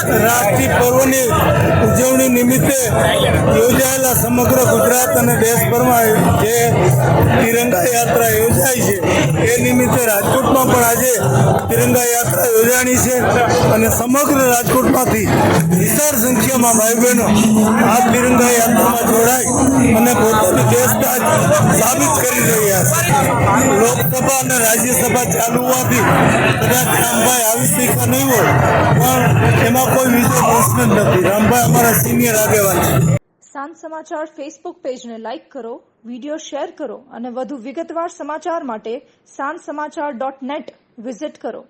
રાષ્ટ્રીય પર્વની ઉજવણી નિમિત્તે યોજાયેલા સમગ્ર ગુજરાત અને દેશભરમાં જે તિરંગા યાત્રા યોજાઈ છે એ નિમિત્તે રાજકોટમાં પણ આજે તિરંગા યાત્રા યોજાણી છે અને સમગ્ર રાજકોટમાંથી વિશાળ સંખ્યામાં ભાઈ બહેનો આ તિરંગા યાત્રામાં જોડાઈ અને પોતાની દેશદાજ સાબિત કરી રહ્યા છે। લોકસભા અને રાજ્યસભા ચાલુ હોવાથી કદાચ રામભાઈ આવી શક્યા નહીં હોય, પણ એમાં કોઈ વિશેષ પ્રશ્ન જ નથી। રામભાઈ અમારા સિનિયર આગેવાન છે। સાંજ સમાચાર ફેસબુક પેજને લાઇક કરો, વિડીયો શેર કરો અને વધુ વિગતવાર સમાચાર માટે sanssamachar.net વિઝિટ કરો।